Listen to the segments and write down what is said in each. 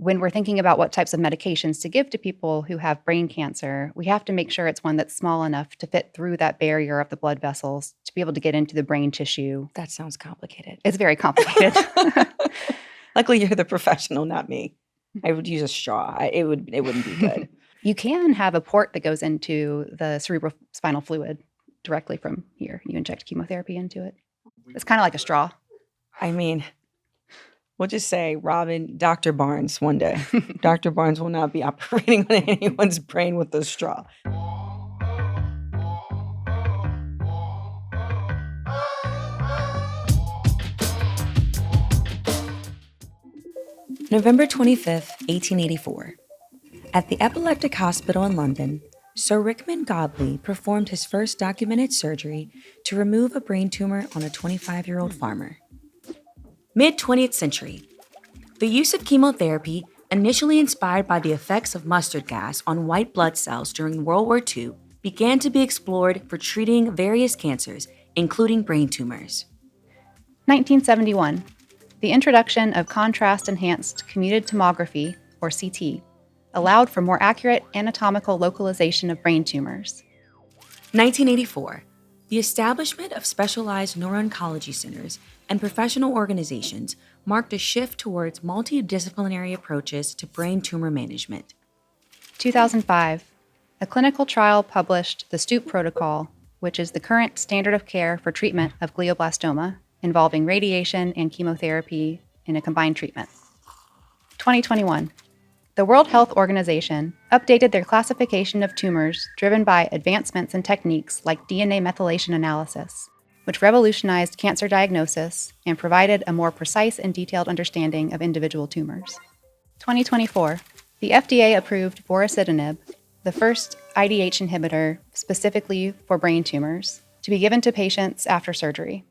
when we're thinking about what types of medications to give to people who have brain cancer, we have to make sure it's one that's small enough to fit through that barrier of the blood vessels to be able to get into the brain tissue. That sounds complicated. It's very complicated. Luckily, you're the professional, not me. I would use a straw. It wouldn't be good. You can have a port that goes into the cerebrospinal fluid directly from here. You inject chemotherapy into it. It's kind of like a straw. I mean, we'll just say, Robin, Dr. Barnes one day. Dr. Barnes will not be operating on anyone's brain with a straw. November 25th, 1884. At the Epileptic Hospital in London, Sir Rickman Godley performed his first documented surgery to remove a brain tumor on a 25-year-old farmer. Mid-20th century. The use of chemotherapy, initially inspired by the effects of mustard gas on white blood cells during World War II, began to be explored for treating various cancers, including brain tumors. 1971. The introduction of contrast-enhanced computed tomography, or CT, allowed for more accurate anatomical localization of brain tumors. 1984. The establishment of specialized neuro-oncology centers and professional organizations marked a shift towards multi-disciplinary approaches to brain tumor management. 2005. A clinical trial published the STOOP protocol, which is the current standard of care for treatment of glioblastoma, involving radiation and chemotherapy in a combined treatment. 2021. The World Health Organization updated their classification of tumors driven by advancements in techniques like DNA methylation analysis, which revolutionized cancer diagnosis and provided a more precise and detailed understanding of individual tumors. 2024. The FDA approved vorasidenib, the first IDH inhibitor specifically for brain tumors, to be given to patients after surgery.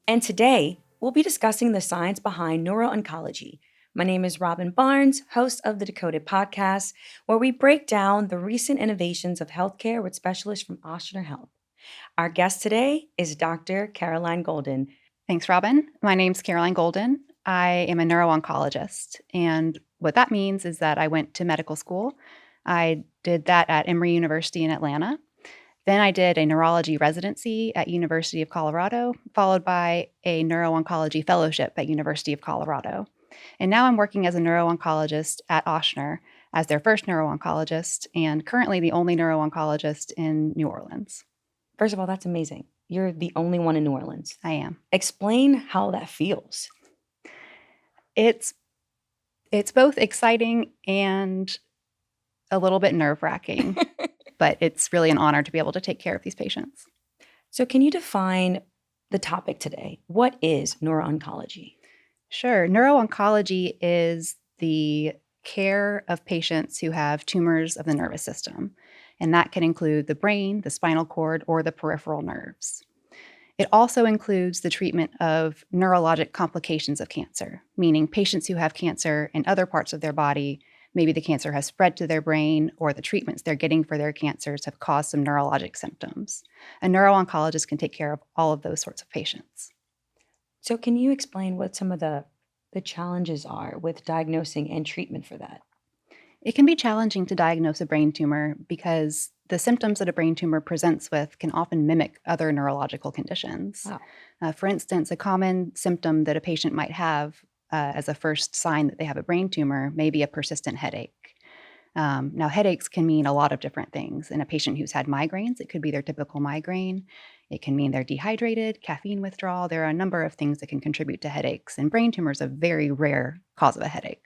And today, we'll be discussing the science behind neuro-oncology. My name is Robin Barnes, host of the Decoded podcast, where we break down the recent innovations of healthcare with specialists from Ochsner Health. Our guest today is Dr. Caroline Goldin. Thanks, Robin. My name's Caroline Goldin. I am a neuro-oncologist, and what that means is that I went to medical school. I did that at Emory University in Atlanta. Then I did a neurology residency at University of Colorado, followed by a neuro-oncology fellowship at University of Colorado. And now I'm working as a neuro-oncologist at Ochsner as their first neuro-oncologist and currently the only neuro-oncologist in New Orleans. First of all, that's amazing. You're the only one in New Orleans. I am. Explain how that feels. It's both exciting and a little bit nerve-wracking, but it's really an honor to be able to take care of these patients. So can you define the topic today? What is neuro-oncology? Sure. Neuro-oncology is the care of patients who have tumors of the nervous system, and that can include the brain, the spinal cord, or the peripheral nerves. It also includes the treatment of neurologic complications of cancer, meaning patients who have cancer in other parts of their body, maybe the cancer has spread to their brain, or the treatments they're getting for their cancers have caused some neurologic symptoms. A neuro-oncologist can take care of all of those sorts of patients. So can you explain what some of the challenges are with diagnosing and treatment for that? It can be challenging to diagnose a brain tumor because the symptoms that a brain tumor presents with can often mimic other neurological conditions. Wow. For instance, a common symptom that a patient might have as a first sign that they have a brain tumor may be a persistent headache. Now, headaches can mean a lot of different things. In a patient who's had migraines, it could be their typical migraine. It can mean they're dehydrated, caffeine withdrawal. There are a number of things that can contribute to headaches, and brain tumors are a very rare cause of a headache.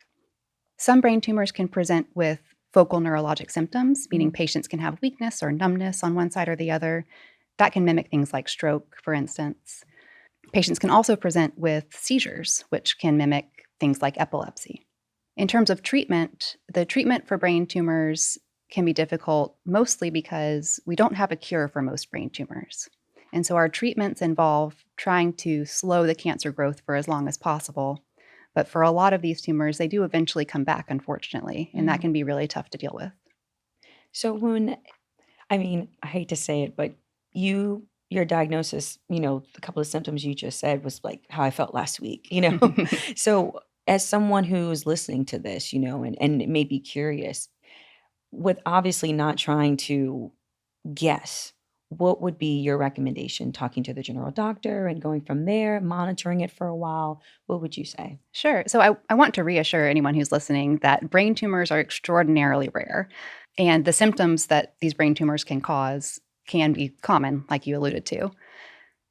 Some brain tumors can present with focal neurologic symptoms, meaning patients can have weakness or numbness on one side or the other. That can mimic things like stroke, for instance. Patients can also present with seizures, which can mimic things like epilepsy. In terms of treatment, the treatment for brain tumors can be difficult, mostly because we don't have a cure for most brain tumors. And so our treatments involve trying to slow the cancer growth for as long as possible. But for a lot of these tumors, they do eventually come back, unfortunately, and that can be really tough to deal with. So I hate to say it, but your diagnosis, a couple of symptoms you just said was like how I felt last week, So As someone who's listening to this, and may be curious, with obviously not trying to guess, what would be your recommendation? Talking to the general doctor and going from there, monitoring it for a while, what would you say? Sure. So I want to reassure anyone who's listening that brain tumors are extraordinarily rare. And the symptoms that these brain tumors can cause can be common, like you alluded to.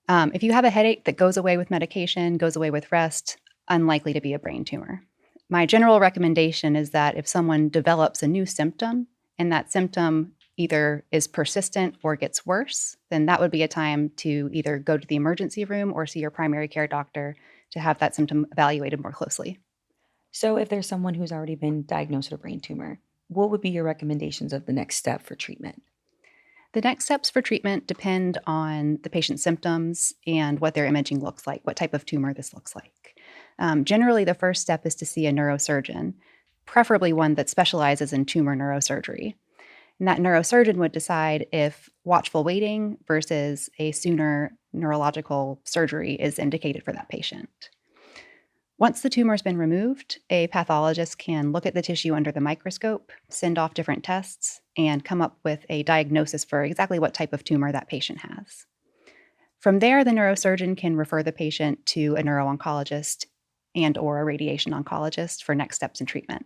If you have a headache that goes away with medication, goes away with rest, unlikely to be a brain tumor. My general recommendation is that if someone develops a new symptom and that symptom either is persistent or gets worse, then that would be a time to either go to the emergency room or see your primary care doctor to have that symptom evaluated more closely. So if there's someone who's already been diagnosed with a brain tumor, what would be your recommendations of the next step for treatment? The next steps for treatment depend on the patient's symptoms and what their imaging looks like, what type of tumor this looks like. Generally, the first step is to see a neurosurgeon, preferably one that specializes in tumor neurosurgery. And that neurosurgeon would decide if watchful waiting versus a sooner neurological surgery is indicated for that patient. Once the tumor has been removed, a pathologist can look at the tissue under the microscope, send off different tests, and come up with a diagnosis for exactly what type of tumor that patient has. From there, the neurosurgeon can refer the patient to a neuro-oncologist and or a radiation oncologist for next steps in treatment.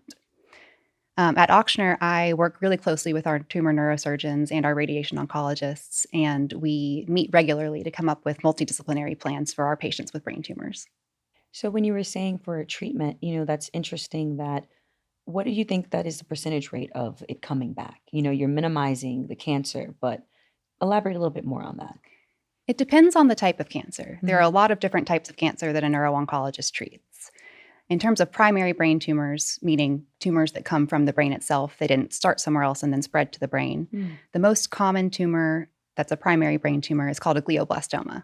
At Ochsner, I work really closely with our tumor neurosurgeons and our radiation oncologists, and we meet regularly to come up with multidisciplinary plans for our patients with brain tumors. So when you were saying for a treatment, that's interesting that what do you think that is the percentage rate of it coming back? You're minimizing the cancer, but elaborate a little bit more on that. It depends on the type of cancer. There are a lot of different types of cancer that a neuro-oncologist treats. In terms of primary brain tumors, meaning tumors that come from the brain itself, they didn't start somewhere else and then spread to the brain. The most common tumor that's a primary brain tumor is called a glioblastoma.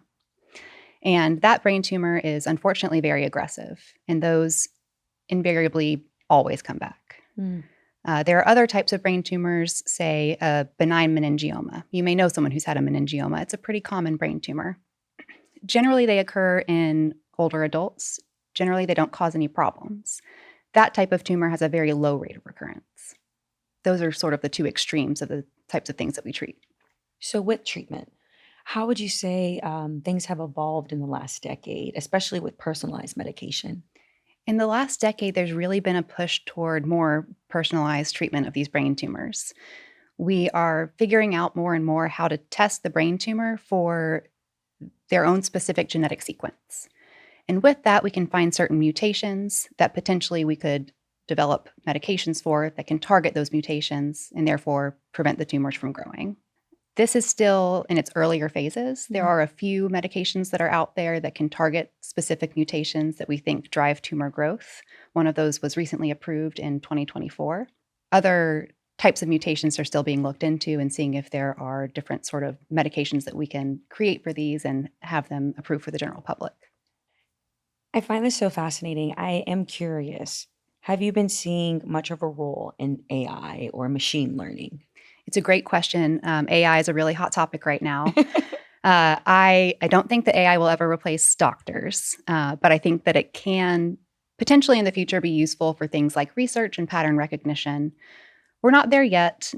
And that brain tumor is unfortunately very aggressive, and those invariably always come back. There are other types of brain tumors, say a benign meningioma. You may know someone who's had a meningioma. It's a pretty common brain tumor. Generally, they occur in older adults. Generally, they don't cause any problems. That type of tumor has a very low rate of recurrence. Those are sort of the two extremes of the types of things that we treat. So with treatment, how would you say things have evolved in the last decade, especially with personalized medication? In the last decade, there's really been a push toward more personalized treatment of these brain tumors. We are figuring out more and more how to test the brain tumor for their own specific genetic sequence. And with that, we can find certain mutations that potentially we could develop medications for that can target those mutations and therefore prevent the tumors from growing. This is still in its earlier phases. There are a few medications that are out there that can target specific mutations that we think drive tumor growth. One of those was recently approved in 2024. Other types of mutations are still being looked into and seeing if there are different sort of medications that we can create for these and have them approved for the general public. I find this so fascinating. I am curious. Have you been seeing much of a role in AI or machine learning? It's a great question. AI is a really hot topic right now. I don't think that AI will ever replace doctors, but I think that it can potentially in the future be useful for things like research and pattern recognition. We're not there yet.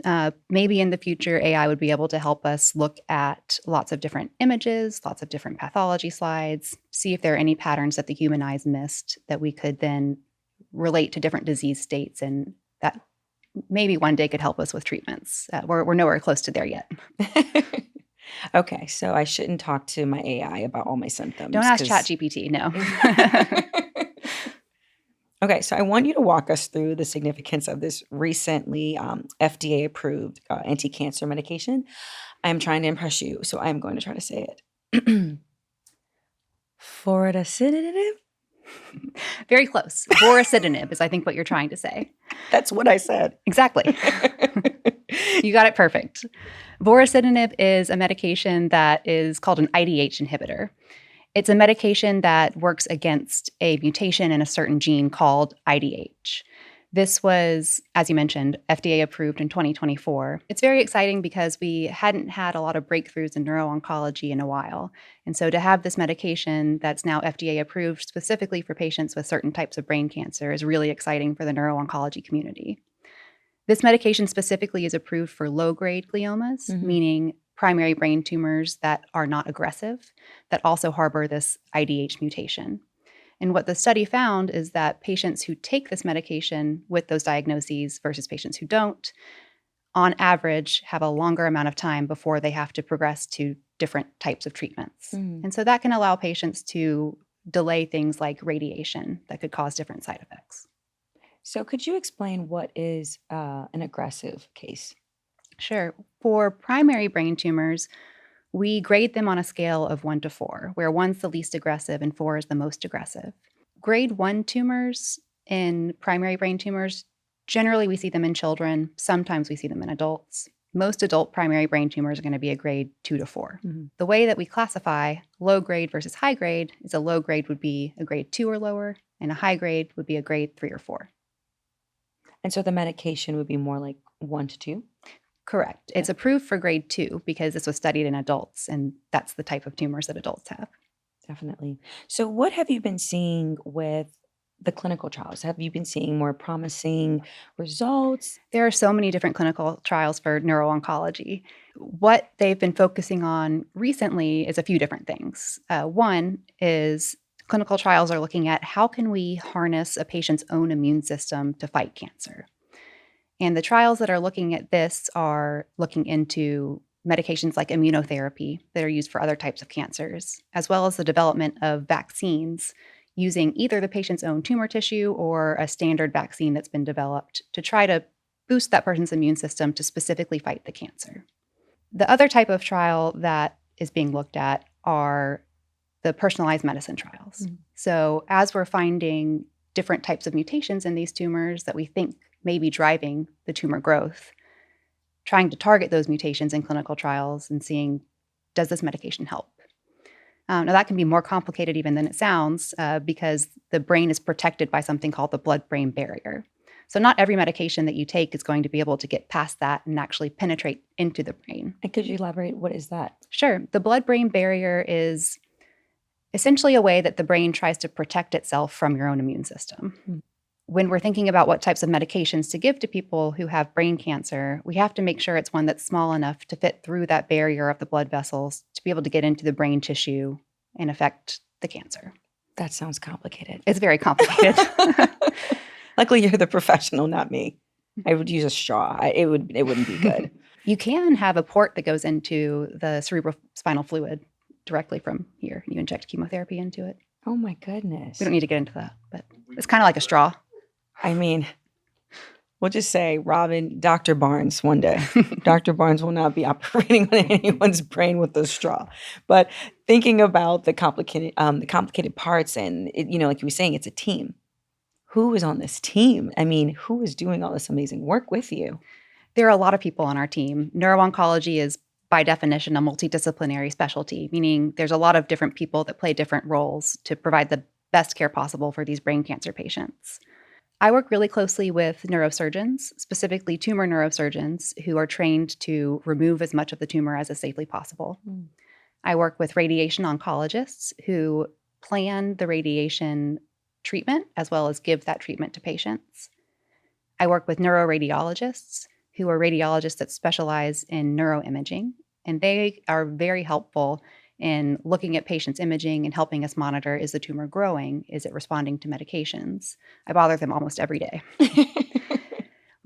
Maybe in the future, AI would be able to help us look at lots of different images, lots of different pathology slides, see if there are any patterns that the human eyes missed that we could then relate to different disease states, and that maybe one day could help us with treatments. We're nowhere close to there yet. Okay, so I shouldn't talk to my AI about all my symptoms. Don't ask ChatGPT, no. Okay, so I want you to walk us through the significance of this recently FDA-approved anti-cancer medication. I'm trying to impress you, so I'm going to try to say it. Vorasidenib? Very close. Vorasidenib is, I think, what you're trying to say. That's what I said. Exactly. You got it perfect. Vorasidenib is a medication that is called an IDH inhibitor. It's a medication that works against a mutation in a certain gene called IDH. This was, as you mentioned, FDA approved in 2024. It's very exciting because we hadn't had a lot of breakthroughs in neuro-oncology in a while. And so to have this medication that's now FDA approved specifically for patients with certain types of brain cancer is really exciting for the neuro-oncology community. This medication specifically is approved for low-grade gliomas, meaning primary brain tumors that are not aggressive, that also harbor this IDH mutation. And what the study found is that patients who take this medication with those diagnoses versus patients who don't, on average, have a longer amount of time before they have to progress to different types of treatments. And so that can allow patients to delay things like radiation that could cause different side effects. So could you explain what is an aggressive case? Sure. For primary brain tumors, we grade them on a scale of 1 to 4, where 1's the least aggressive and 4 is the most aggressive. Grade 1 tumors in primary brain tumors, generally we see them in children. Sometimes we see them in adults. Most adult primary brain tumors are going to be a grade 2 to 4. The way that we classify low grade versus high grade is a low grade would be a grade 2 or lower, and a high grade would be a grade 3 or 4. And so the medication would be more like 1 to 2? Correct. It's approved for grade 2 because this was studied in adults, and that's the type of tumors that adults have. Definitely. So what have you been seeing with the clinical trials? Have you been seeing more promising results? There are so many different clinical trials for neuro-oncology. What they've been focusing on recently is a few different things. One is clinical trials are looking at how can we harness a patient's own immune system to fight cancer. And the trials that are looking at this are looking into medications like immunotherapy that are used for other types of cancers, as well as the development of vaccines using either the patient's own tumor tissue or a standard vaccine that's been developed to try to boost that person's immune system to specifically fight the cancer. The other type of trial that is being looked at are the personalized medicine trials. So as we're finding different types of mutations in these tumors that we think may be driving the tumor growth, trying to target those mutations in clinical trials and seeing, does this medication help? Now, that can be more complicated even than it sounds because the brain is protected by something called the blood-brain barrier. So not every medication that you take is going to be able to get past that and actually penetrate into the brain. And could you elaborate? What is that? Sure. The blood-brain barrier is essentially a way that the brain tries to protect itself from your own immune system. When we're thinking about what types of medications to give to people who have brain cancer, we have to make sure it's one that's small enough to fit through that barrier of the blood vessels to be able to get into the brain tissue and affect the cancer. That sounds complicated. It's very complicated. Luckily, you're the professional, not me. I would use a straw. It wouldn't be good. You can have a port that goes into the cerebrospinal fluid directly from here. You inject chemotherapy into it. Oh my goodness. We don't need to get into that, but it's kind of like a straw. I mean, we'll just say, Robin, Dr. Barnes one day. Dr. Barnes will not be operating on anyone's brain with a straw. But thinking about the complicated parts and, like you were saying, it's a team. Who is on this team? I mean, who is doing all this amazing work with you? There are a lot of people on our team. Neuro-oncology is, by definition, a multi-disciplinary specialty, meaning there's a lot of different people that play different roles to provide the best care possible for these brain cancer patients. I work really closely with neurosurgeons, specifically tumor neurosurgeons, who are trained to remove as much of the tumor as is safely possible. I work with radiation oncologists who plan the radiation treatment as well as give that treatment to patients. I work with neuroradiologists who are radiologists that specialize in neuroimaging, and they are very helpful in looking at patients' imaging and helping us monitor, is the tumor growing? Is it responding to medications? I bother them almost every day.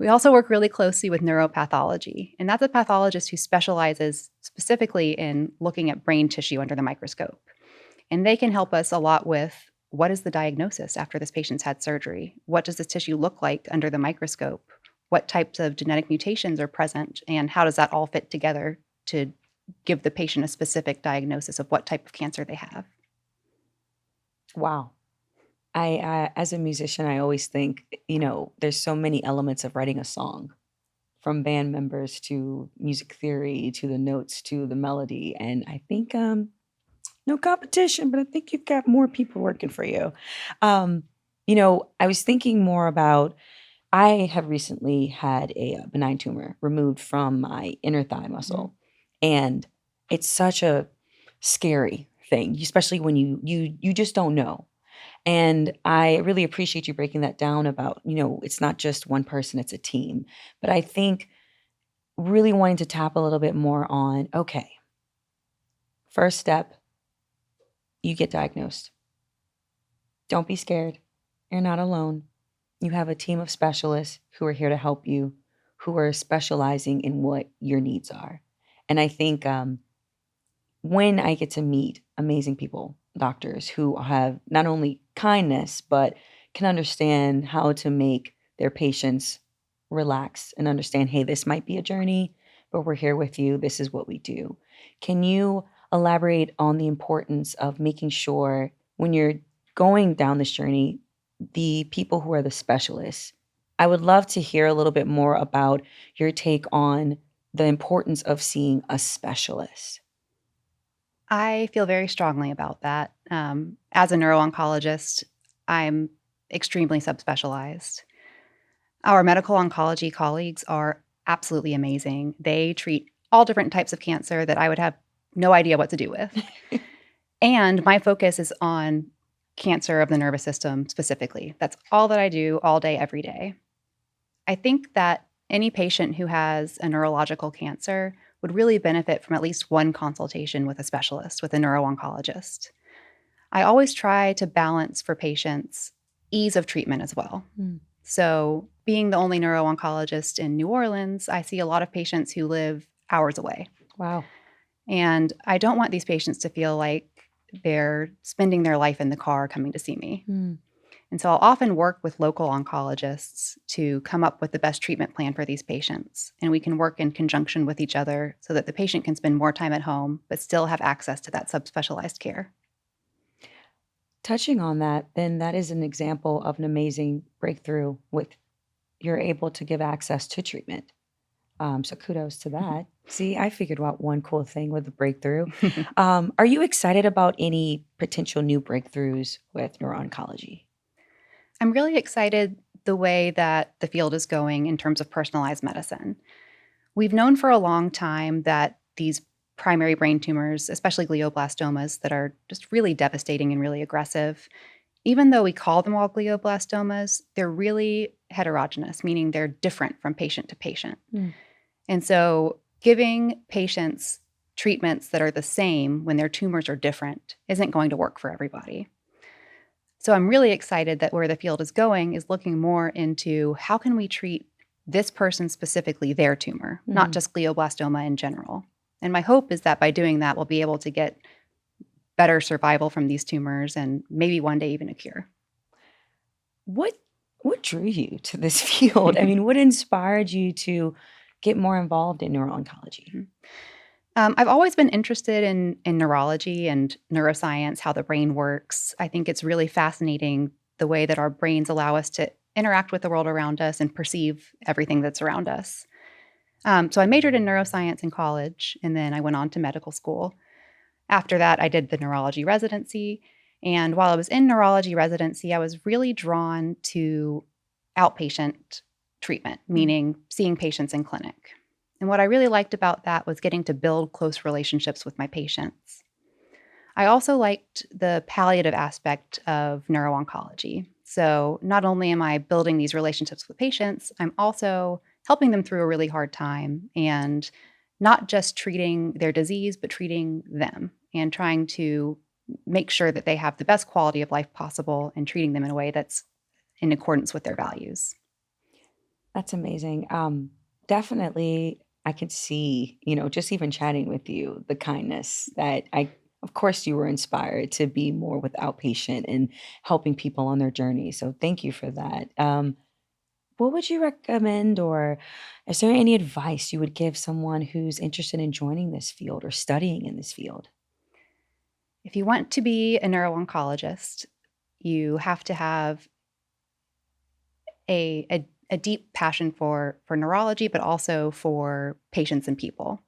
We also work really closely with neuropathology, and that's a pathologist who specializes specifically in looking at brain tissue under the microscope. And they can help us a lot with, what is the diagnosis after this patient's had surgery? What does this tissue look like under the microscope? What types of genetic mutations are present? And how does that all fit together to give the patient a specific diagnosis of what type of cancer they have? Wow. I as a musician, I always think, there's so many elements of writing a song, from band members to music theory to the notes to the melody. And I think, no competition, but I think you've got more people working for you. I was thinking more about I have recently had a benign tumor removed from my inner thigh muscle, and it's such a scary thing, especially when you just don't know. And I really appreciate you breaking that down about, it's not just one person, it's a team. But I think really wanting to tap a little bit more on, okay, first step, you get diagnosed. Don't be scared. You're not alone. You have a team of specialists who are here to help you, who are specializing in what your needs are. And I think when I get to meet amazing people, doctors who have not only kindness, but can understand how to make their patients relax and understand, hey, this might be a journey, but we're here with you. This is what we do. Can you elaborate on the importance of making sure when you're going down this journey, the people who are the specialists? I would love to hear a little bit more about your take on the importance of seeing a specialist. I feel very strongly about that. As a neuro-oncologist, I'm extremely subspecialized. Our medical oncology colleagues are absolutely amazing. They treat all different types of cancer that I would have no idea what to do with. And my focus is on cancer of the nervous system specifically. That's all that I do all day, every day. I think that any patient who has a neurological cancer would really benefit from at least one consultation with a specialist, with a neuro-oncologist. I always try to balance for patients ease of treatment as well. So being the only neuro-oncologist in New Orleans, I see a lot of patients who live hours away. Wow. And I don't want these patients to feel like they're spending their life in the car coming to see me. And so I'll often work with local oncologists to come up with the best treatment plan for these patients. And we can work in conjunction with each other so that the patient can spend more time at home, but still have access to that subspecialized care. Touching on that, then that is an example of an amazing breakthrough with you're able to give access to treatment. So kudos to that. See, I figured out one cool thing with the breakthrough. Are you excited about any potential new breakthroughs with neuro-oncology? I'm really excited the way that the field is going in terms of personalized medicine. We've known for a long time that these primary brain tumors, especially glioblastomas, that are just really devastating and really aggressive, even though we call them all glioblastomas, they're really heterogeneous, meaning they're different from patient to patient. And so giving patients treatments that are the same when their tumors are different isn't going to work for everybody. So I'm really excited that where the field is going is looking more into how can we treat this person specifically, their tumor, not just glioblastoma in general. And my hope is that by doing that, we'll be able to get better survival from these tumors and maybe one day even a cure. What drew you to this field? I mean, what inspired you to get more involved in neuro-oncology? I've always been interested in neurology and neuroscience, how the brain works. I think it's really fascinating the way that our brains allow us to interact with the world around us and perceive everything that's around us. So I majored in neuroscience in college, and then I went on to medical school. After that, I did the neurology residency. And while I was in neurology residency, I was really drawn to outpatient treatment, meaning seeing patients in clinic. And what I really liked about that was getting to build close relationships with my patients. I also liked the palliative aspect of neuro-oncology. So not only am I building these relationships with patients, I'm also helping them through a really hard time and not just treating their disease, but treating them and trying to make sure that they have the best quality of life possible and treating them in a way that's in accordance with their values. That's amazing. Definitely, I could see, just even chatting with you, the kindness that of course, you were inspired to be more with outpatient and helping people on their journey. So thank you for that. What would you recommend, or is there any advice you would give someone who's interested in joining this field or studying in this field? If you want to be a neuro-oncologist, you have to have a deep passion for neurology, but also for patients and people.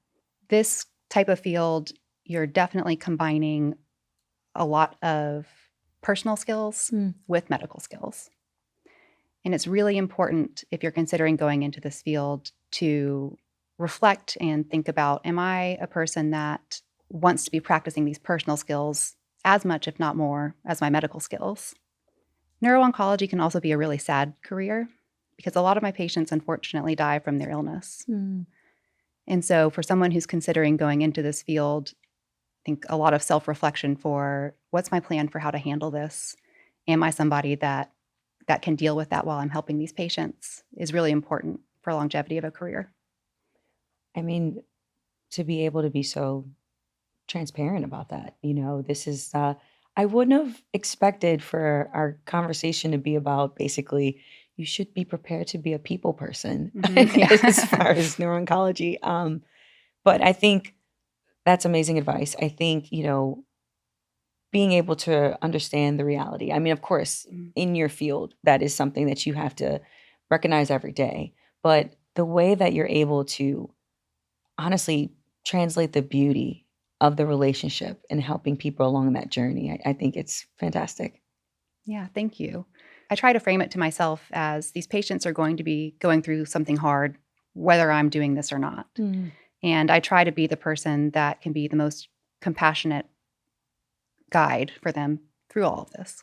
This type of field, you're definitely combining a lot of personal skills with medical skills. And it's really important if you're considering going into this field to reflect and think about, am I a person that wants to be practicing these personal skills as much, if not more, as my medical skills? Neuro-oncology can also be a really sad career because a lot of my patients unfortunately die from their illness. And so for someone who's considering going into this field, I think a lot of self-reflection for what's my plan for how to handle this? Am I somebody that can deal with that while I'm helping these patients is really important for longevity of a career. I mean, to be able to be so transparent about that, this is, I wouldn't have expected for our conversation to be about basically, you should be prepared to be a people person as far as neuro-oncology. But I think that's amazing advice. I think, being able to understand the reality. I mean, of course, in your field, that is something that you have to recognize every day. But the way that you're able to honestly translate the beauty of the relationship and helping people along that journey, I think it's fantastic. Yeah, thank you. I try to frame it to myself as these patients are going to be going through something hard, whether I'm doing this or not. And I try to be the person that can be the most compassionate guide for them through all of this.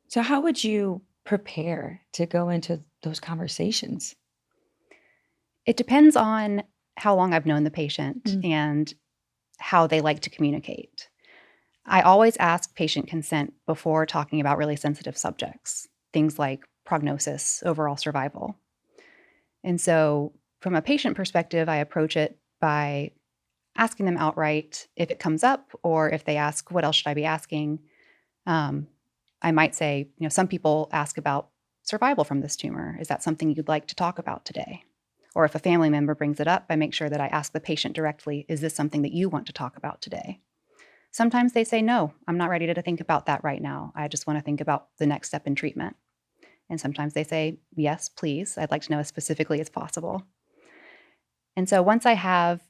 So how would you prepare to go into those conversations? It depends on how long I've known the patient and how they like to communicate. I always ask patient consent before talking about really sensitive subjects, things like prognosis, overall survival. And so from a patient perspective, I approach it by asking them outright if it comes up, or if they ask, what else should I be asking? I might say, some people ask about survival from this tumor. Is that something you'd like to talk about today? Or if a family member brings it up, I make sure that I ask the patient directly, is this something that you want to talk about today? Sometimes they say, no, I'm not ready to think about that right now. I just want to think about the next step in treatment. And sometimes they say, yes, please. I'd like to know as specifically as possible. And so once I have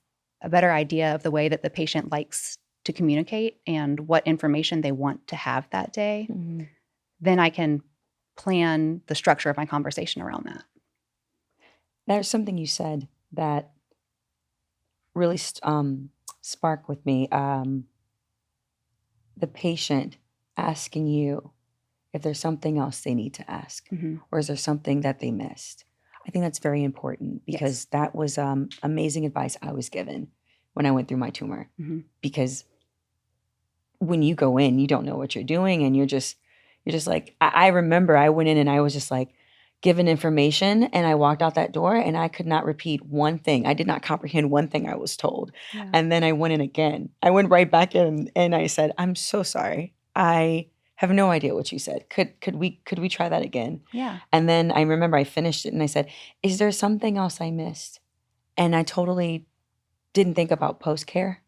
a better idea of the way that the patient likes to communicate and what information they want to have that day, then I can plan the structure of my conversation around that. There's something you said that really sparked with me. The patient asking you if there's something else they need to ask, or is there something that they missed? I think that's very important because that was amazing advice I was given when I went through my tumor. Because when you go in, you don't know what you're doing, and you're just like, I remember I went in and I was just like given information, and I walked out that door and I could not repeat one thing. I did not comprehend one thing I was told. And then I went in again. I went right back in and I said, I'm so sorry. I have no idea what you said. Could we try that again? Yeah. And then I remember I finished it and I said, is there something else I missed? And I totally didn't think about post-care.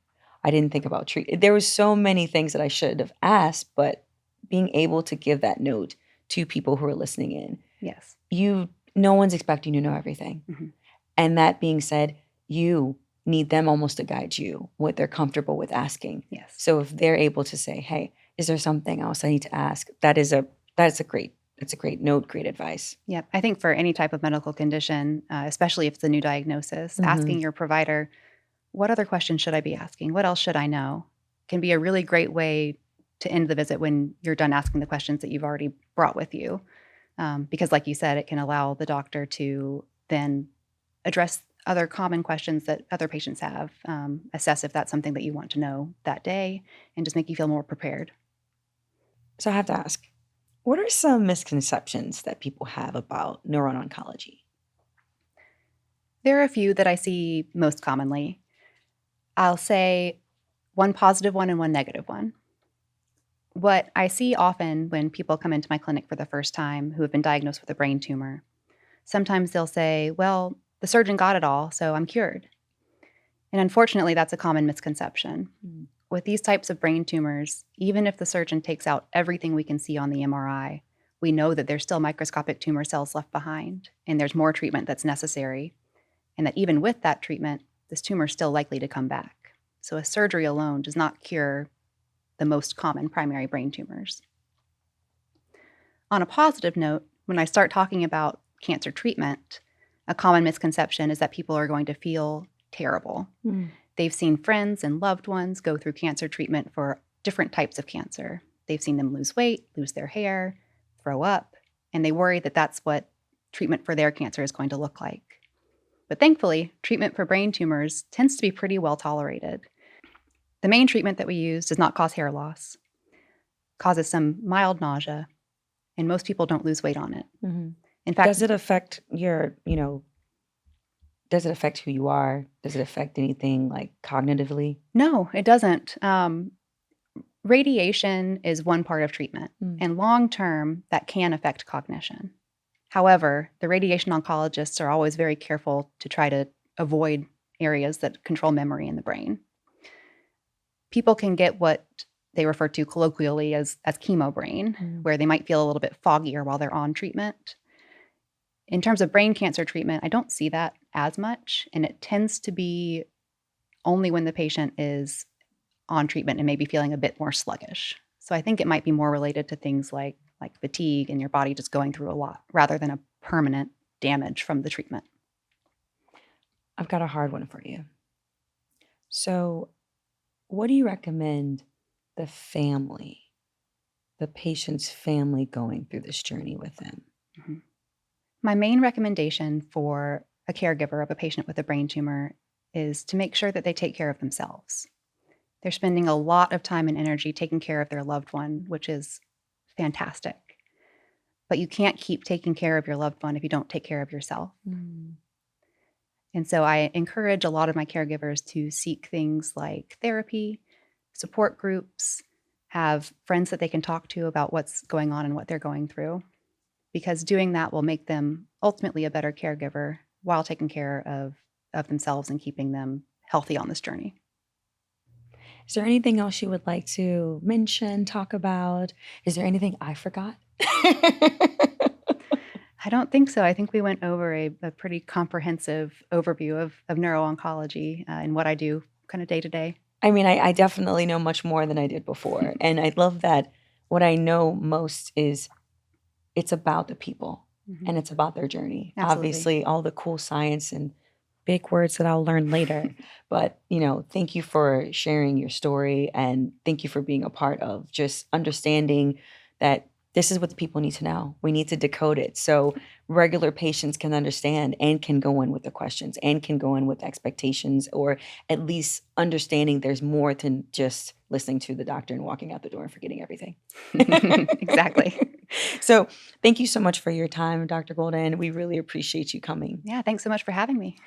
I didn't think about treatment. There was so many things that I should have asked, but being able to give that note to people who are listening in. Yes. No one's expecting you to know everything. And that being said, you need them almost to guide you what they're comfortable with asking. Yes. So if they're able to say, hey, is there something else I need to ask? That's a great note, great advice. Yep. I think for any type of medical condition, especially if it's a new diagnosis, asking your provider, what other questions should I be asking? What else should I know? Can be a really great way to end the visit when you're done asking the questions that you've already brought with you. Because like you said, it can allow the doctor to then address other common questions that other patients have, assess if that's something that you want to know that day, and just make you feel more prepared. So I have to ask, what are some misconceptions that people have about neuro-oncology? There are a few that I see most commonly. I'll say one positive one and one negative one. What I see often when people come into my clinic for the first time who have been diagnosed with a brain tumor, sometimes they'll say, well, the surgeon got it all, so I'm cured. And unfortunately, that's a common misconception. With these types of brain tumors, even if the surgeon takes out everything we can see on the MRI, we know that there's still microscopic tumor cells left behind, and there's more treatment that's necessary, and that even with that treatment, this tumor is still likely to come back. So a surgery alone does not cure the most common primary brain tumors. On a positive note, When I start talking about cancer treatment, a common misconception is that people are going to feel terrible. They've seen friends and loved ones go through cancer treatment for different types of cancer. They've seen them lose weight, lose their hair, throw up, and they worry that that's what treatment for their cancer is going to look like. But thankfully, treatment for brain tumors tends to be pretty well tolerated. The main treatment that we use does not cause hair loss, causes some mild nausea, and most people don't lose weight on it. In fact, Does it affect does it affect who you are? Does it affect anything like cognitively? no, it doesn't. Radiation is one part of treatment, and long term, that can affect cognition. However, the radiation oncologists are always very careful to try to avoid areas that control memory in the brain. People can get what they refer to colloquially as chemo brain, where they might feel a little bit foggier while they're on treatment. In terms of brain cancer treatment, I don't see that as much, and it tends to be only when the patient is on treatment and maybe feeling a bit more sluggish. So I think it might be more related to things like fatigue and your body just going through a lot rather than a permanent damage from the treatment. I've got a hard one for you. So, what do you recommend the patient's family going through this journey with them? My main recommendation for a caregiver of a patient with a brain tumor is to make sure that they take care of themselves. They're spending a lot of time and energy taking care of their loved one, which is fantastic. But you can't keep taking care of your loved one if you don't take care of yourself. And so I encourage a lot of my caregivers to seek things like therapy, support groups, have friends that they can talk to about what's going on and what they're going through, because doing that will make them ultimately a better caregiver while taking care of themselves and keeping them healthy on this journey. Is there anything else you would like to mention, talk about? Is there anything I forgot? I don't think so. I think we went over a pretty comprehensive overview of neuro-oncology and what I do kind of day to day. I mean, I definitely know much more than I did before. And I love that what I know most is it's about the people and it's about their journey. Absolutely. Obviously, all the cool science and big words that I'll learn later. But, thank you for sharing your story and thank you for being a part of just understanding that this is what the people need to know. We need to decode it so regular patients can understand and can go in with the questions and can go in with expectations, or at least understanding there's more than just listening to the doctor and walking out the door and forgetting everything. Exactly. So thank you so much for your time, Dr. Goldin. We really appreciate you coming. Yeah, thanks so much for having me.